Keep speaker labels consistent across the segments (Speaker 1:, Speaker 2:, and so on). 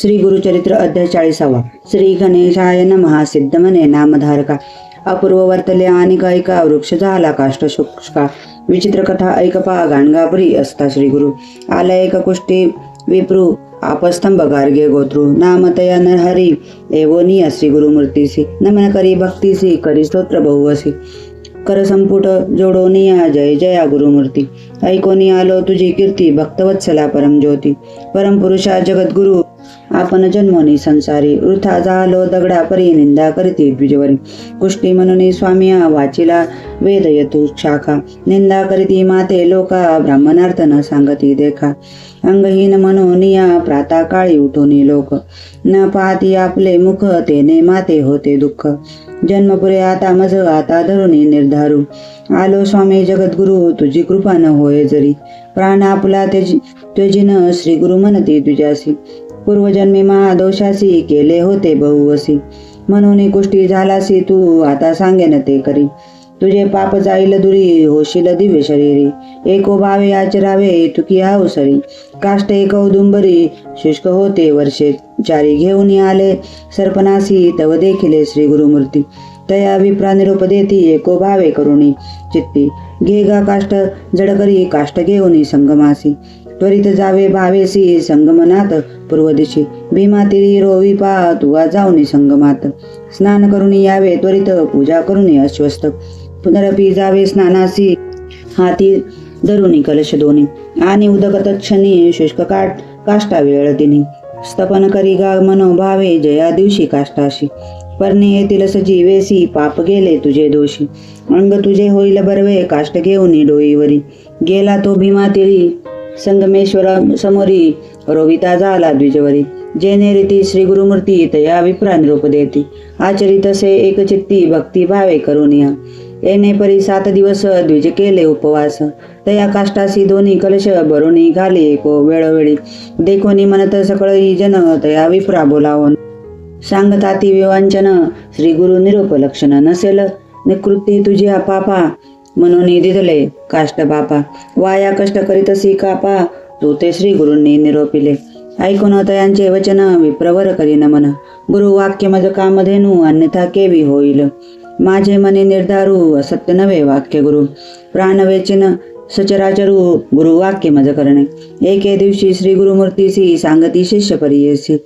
Speaker 1: श्री गुरुचरित्र अध्याय 40. श्री गणेशाय नमः. सिद्धमने नामधारका. अपूर्व वर्तले आणि ऐका. वृक्ष झाला काष्ट शुष्का. विचित्र कथा ऐकपा. गाणगापुरी असता श्री गुरु. आला एक कुष्टी विप्रू. आपस्तंभ गार्गे गोत्रू. नामतया नरहरी. एवोनिया श्री गुरुमूर्तीसी. नमन करी भक्तीसी. करी स्तोत्र बहुवसी. कर संपुट जोडोनिया. जय जया गुरुमूर्ती. ऐकोनी आलो तुझी कीर्ती. भक्तवत्सला परमज्योती. परमपुरुषा जगद्गुरु. आपण जन्मोनी संसारी. वृथा झालो दगडा परी. निंदा करीती द्विजवरी. कुष्टी म्हणून स्वामिया. वाचिला वेद येतू शाखा. निंदा करीती माते लोका. ब्राह्मणार्थ न सांगती देखा. अंगहीन मनोनिया. प्राता काळी उठोनी लोक. न पाहती आपले मुख. तेने माते होते दुःख. जन्मपुरे आता मज. आता धरुणी निर्धारू. आलो स्वामी जगद्गुरु. तुझी कृपा न होय जरी. प्राण आपला त्यजिन. श्री गुरु म्हणती तुझ्यासी. पूर्वजन्मी महादोषासी. केले होते बहुवसी. म्हणून कुष्टी झालासी तू. आता सांगेन ते करी. तुझे पाप जाईल दुरी. होशील दिव्य शरीरी. एको भावे आचरावे. तुकी अवसरी. काष्ट एक औदुंबरी. शुष्क होते वर्षे चारी. घेऊन आले सर्पनासी. तव देखिले श्री गुरुमूर्ती. तया विप्रा निरोप देती. एको भावे करुणी चित्ती. घे गा काष्ट जडकरी. काष्ट घेऊन संगमासी. त्वरित जावे भावेसी. संगमनाथ पूर्व दिशी. भीमा तिरी रोवी पा. तुवा जाऊनी संगमात. स्नान करून यावे त्वरित. पूजा करून अश्वस्थ. पुनरपी जावे स्नानासी. हाती धरुनी कलश दोन्ही. आणि उदक तत्क्षणी. शुष्क काष्टा वेळतिनी. स्तपन करी गा मनोभावे. जया दिवशी काष्टाशी. परणे येतील सजीवेसी. पाप गेले तुझे दोषी. अंग तुझे होईल बरवे. काष्ट घेऊन डोईवरी. गेला तो भीमा तिरी. संगमेश्वर समोरी. रोविता झाला द्विजवरी. जेने रीती श्री गुरुमूर्ती. तया विप्रा निरोप देती. आचरित से एक चित्ती. भक्ती भावे करुनिया. येणे परी 7 दिवस. द्विज केले उपवास. तया काष्टासी दोन्ही कलश. भरुणी घाली एको वेळोवेळी. देखोनी म्हणत सकळही जन. तया विप्रा बोलावून सांगताती विवांचन. श्री गुरु निरोप लक्षण नसेल. निकृती तुझी पापा. म्हणून दिदले काष्ट बापा. वाया कष्ट करीतसी कापा. तू ते श्री गुरूंनी निरोपिले. ऐकून तयांचे वचन. विप्रवर करी नमन. गुरु वाक्य मज कामधेनू. अन्यथा केवी होईल. माझे मने निर्धारू. असत्य नवे वाक्य गुरु. प्राण वेचिन सचराचरू. गुरु वाक्य मज करणे. एके दिवशी श्री गुरुमूर्तीसी. सांगती शिष्य परियेसी.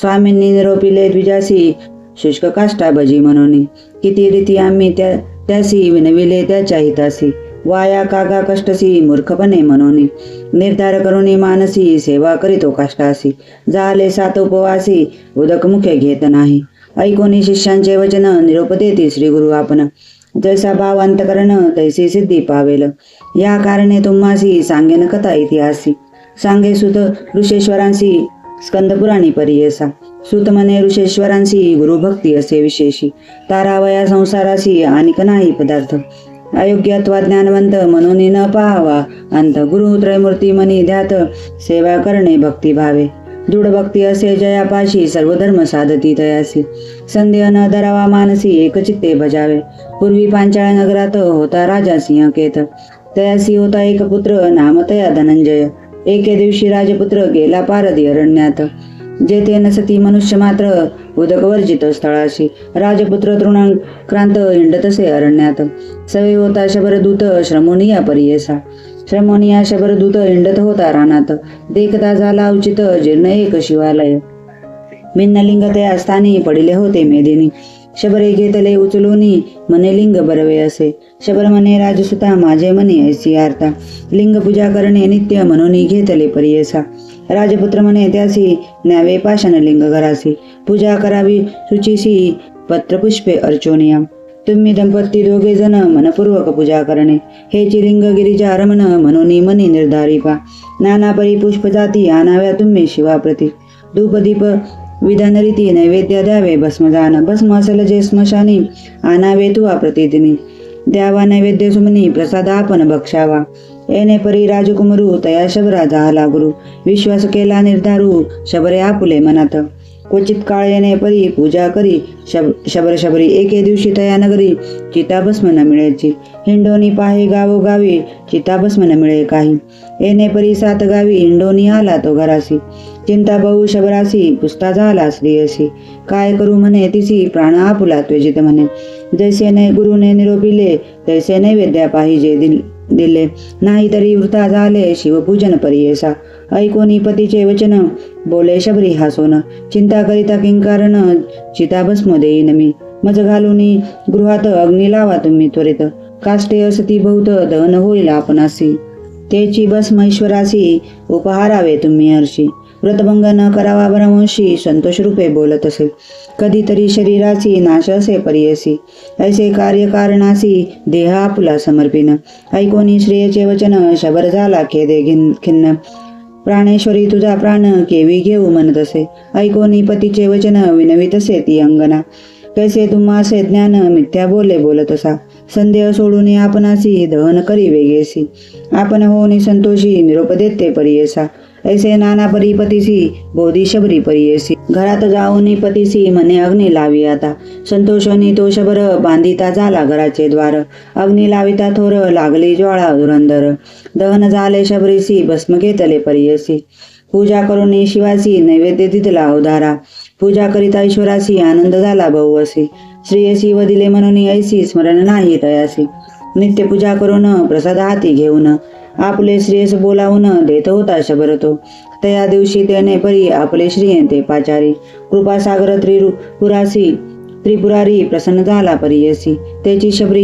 Speaker 1: स्वामींनी निरोपिले द्विजासी. शुष्क काष्टा भजी म्हणून. किती रीती आम्ही त्यासी. विनविले त्याच्या हितासी. वाया कागा कष्टसी. मूर्खपणे म्हणून. निर्धार करुणी मानसी. सेवा करीतो काष्टासी. झाले 7 उपवासी. उदक मुखे घेत नाही. ऐकोनी शिष्यांचे वचन. निरोप देती श्री गुरु आपण. जैसा भाव अंतकरण. तैसी सिद्धी पावेल. या कारणे तुम्हासी. सांगेन कथा इतिहासी. सांगे सुत ऋषेश्वरांसी. स्कंदपुराणी परियेसा. सुत म्हणे ऋषेश्वरांसी. गुरुभक्ती असे विशेषी. तारावया संसारासी. आणिक नाही पदार्थ. अयोग्य अथवा ज्ञानवंत. म्हणून न पाहावा अंत. गुरु त्रयमूर्ती मनी ध्यात. सेवा करणे भक्ती भावे. दृढ भक्ती असे जयापाशी. सर्व धर्म साधती तयासी. संदेह न धरावा मानसी. एकचित्ते भजावे. पूर्वी पांचाळ नगरात. होता राजा सिंहकेत. तयासी होता एक पुत्र. नाम तया धनंजय. एके दिवशी राजपुत्र. गेला पारधी अरण्यात. जेथे नसती मनुष्य मात्र. उदक वर्जित स्थळाशी. राजपुत्र तृणाक्रांत. हिंडतसे अरण्यात. सवे होता शबरदूत. श्रमोनिया परियेसा. श्रमोनिया शबरदूत. हिंडत होता रानात. देखता झाला उचित. जीर्ण एक शिवालय. भिन्नलिंग त्या स्थानी. पडिले होते मेदिनी. शबरे घेतले उचलूनी. मने लिंग बरवे असे. शबर म्हणे राजसुता. माझे मने ऐसी आर्ता. लिंग पूजा करणे नित्य. म्हणून घेतले परियेसा. राजपुत्र म्हणे त्यासी. न्यावे पाषाण लिंग घरासी. पूजा करावी शुचीसी. पत्रपुष्पे अर्चोनिया. तुम्ही दंपती दोघे जण. मनपूर्वक पूजा करणे. हेची लिंग गिरिजा रमण. म्हणून मनी निर्धारी पा. नाना परी पुष्प जाती. आणाव्या तुम्ही शिवाप्रती. धूपदीप विधान रीती. नैवेद्य द्यावे भस्मदान. भस्म असेल जे स्मशानी. आणावे तुवा प्रतिदिनी. द्यावा नैवेद्य सुमनी. प्रसाद आपण भक्षावा. येणे परी राजकुमारू. तया शबरा झाला गुरु. विश्वास केला निर्धारू. शबरे आपुले मनात. क्वचित काळ येणे परी पूजा करी शबर शबरी एके दिवशी तया नगरी चिताभस्म न मिळेची हिंडोनी पाहे गावोगावी चिताभस्म न मिळे काही येणे परी 7 गावी हिंडोनी आला तो घरासी चिंता बहु शबरासी पुसता झाला स्त्रियसी काय करू म्हणे तिसी प्राण आपुला त्वजित म्हणे जैसे ने गुरुने निरोपिले तैसे नैवेद्या पाहिजे दिले नाही तरी वृथा झाले शिवपूजन परियेसा ऐकोनी पतीचे वचन बोले शबरी हासोन चिंता करिता किंकारण चिताभस्म देईन मी मज घालूनी गृहात अग्नी लावा तुम्ही त्वरित काष्टे असती बहुत दहन होईल आपणासी त्याची भस्म ईश्वरासी उपहारावे तुम्ही हर्षी व्रतभंग न करावा ब्रह्मशी संतोष रूपे बोलत असे कधीतरी शरीराची नाश असे परियसी ऐसे कार्यकारणासी देह आपुला समर्पिन ऐकोनी श्रेयचे वचन शबर झाला खेदे खिन्न प्राणेश्वरी तुझा प्राण केवी घेऊ म्हणत असे ऐकोनी पतीचे वचन विनवित असे ती अंगना कैसे तुम्हासे ज्ञान मिथ्या बोलत असा संदेह सोडून आपणासी दहन करी वेगेसी आपण होनी संतोषी निरोप देते परियेसा ऐसे नाना परीपतीसी बोधी शबरी परियेसी घरात जाऊनी पतीसी म्हणे अग्नी लावी आता संतोषनी तो शबर बांधिता झाला घराचे द्वार अग्नी लाविता थोर लागली ज्वाळा धुरंधर दहन झाले शबरीसी भस्म घेतले परियेसी पूजा करून शिवासी नैवेद्य दिदला उदारा पूजा करिता ईश्वरासी आनंद झाला बहु असे श्रेयसी व दिले म्हणून ऐसी स्मरण नाही तयासी नित्य पूजा करून प्रसाद हाती घेऊन आपले श्रेयस बोलावून देत होता शबर तो तया दिवशी त्याने परी आपले श्रीयंते पाचारी कृपासागर त्रिपुरारी प्रसन्न झाला परियसी त्याची शबरी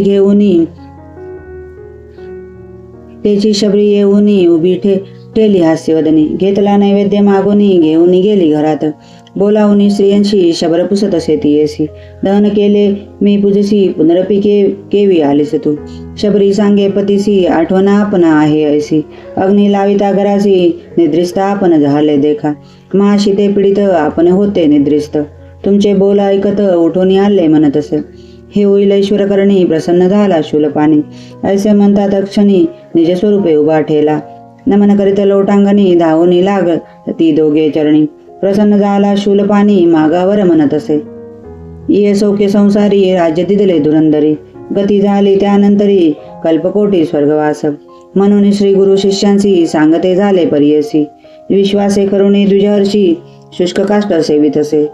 Speaker 1: येऊनी उभी ठेली हास्यवदनी घेतला नैवेद्य मागुनी घेऊनी गेली घरात बोलावूनी स्त्रियांशी शबर पुसत असे तियेसी दहन केले मी पूजसी पुनरपी केवी आलीस तू शबरी सांगे पतीसी आठवण आपण आहे ऐसी अग्नी लाविता घरासी निद्रिस्त आपण झाले देखा महाशिते पीडित आपण होते निद्रिस्त तुमचे बोल ऐकत उठून आले म्हणत असे हे होईल ईश्वर करणी प्रसन्न झाला शूलपाणी ऐसे म्हणतात क्षणी निज स्वरूपे उभा ठेला नमन करीत लोटांगणी धावूनी लाग ती दोघे चरणी प्रसन्न झाला शूलपाणी मागावर म्हणत असे ये सौख्य संसारी राज्य दिदले धुरंधरी गती झाली त्यानंतरी कल्पकोटी स्वर्गवास म्हणून श्री गुरु शिष्यांशी सांगते झाले परियसी विश्वासे करुणी द्विजहर्षी शुष्क काष्ट सेवित असे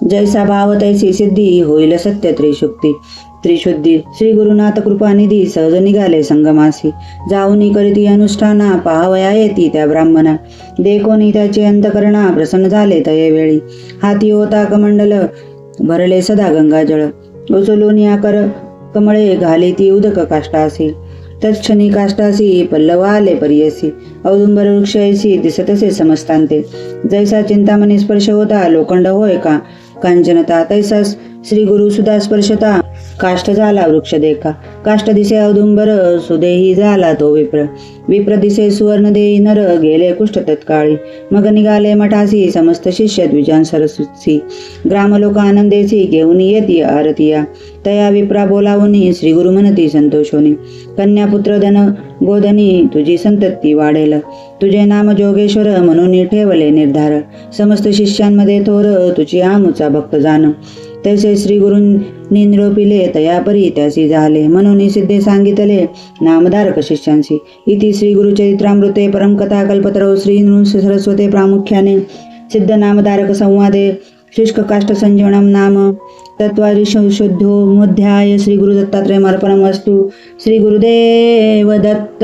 Speaker 1: जैसा भाव तैसी सिद्धी होईल सत्य त्रिशुद्धी श्री गुरुनाथ कृपानिधी सहज निघाले संगमासी जाऊनी करीती अनुष्ठाना पाहावया येती त्या ब्राह्मणा देखोनी त्याचे अंतकरणा प्रसन्न झाले तये वेळी हाती होता कमंडल भरले सदा गंगाजळ उचलून या कमळे घाली ती उदक काष्टासी तत्क्षणी काष्टासी पल्लव आले परियसी औदुंबर वृक्षयसी दिसतसे समस्तांते जैसा चिंतामणी स्पर्श होता लोखंड होय का कांचनता तैसा श्री गुरु सुधा स्पर्शता काष्ट झाला वृक्ष देखा काष्ट दिसे औदुंबर सुदेही झाला तो विप्र दिसे सुवर्ण देई नर गेले कुष्ठ तत्काळी मग निघाले मठासी समस्त शिष्य द्विजान सरस्वती ग्रामलोक आनंदेसी घेऊन येती आरतिया तया विप्रा बोलावूनी श्री गुरु म्हणती संतोषोनी कन्यापुत्र धन गोधनी तुझी संतती वाढेल तुझे नाम जोगेश्वर म्हणून ठेवले निर्धार समस्त शिष्यांमध्ये थोर तुझी आमुचा भक्त जाण तैसे श्री गुरूंनी निरोपिले तयापरी त्यासी झाले म्हणून सिद्धे सांगितले नामधारक शिष्यांशी इति श्री गुरुचरित्रामृते परमकथा कल्पतरो श्री नृंस सरस्वते प्रामुख्याने सिद्ध नामधारक संवादे शुष्क काष्ट संजीवनम नाम तत्वादिशोध्योध्याय श्री गुरु दत्तात्रेय अर्पणमस्तु श्री गुरुदेव दत्त।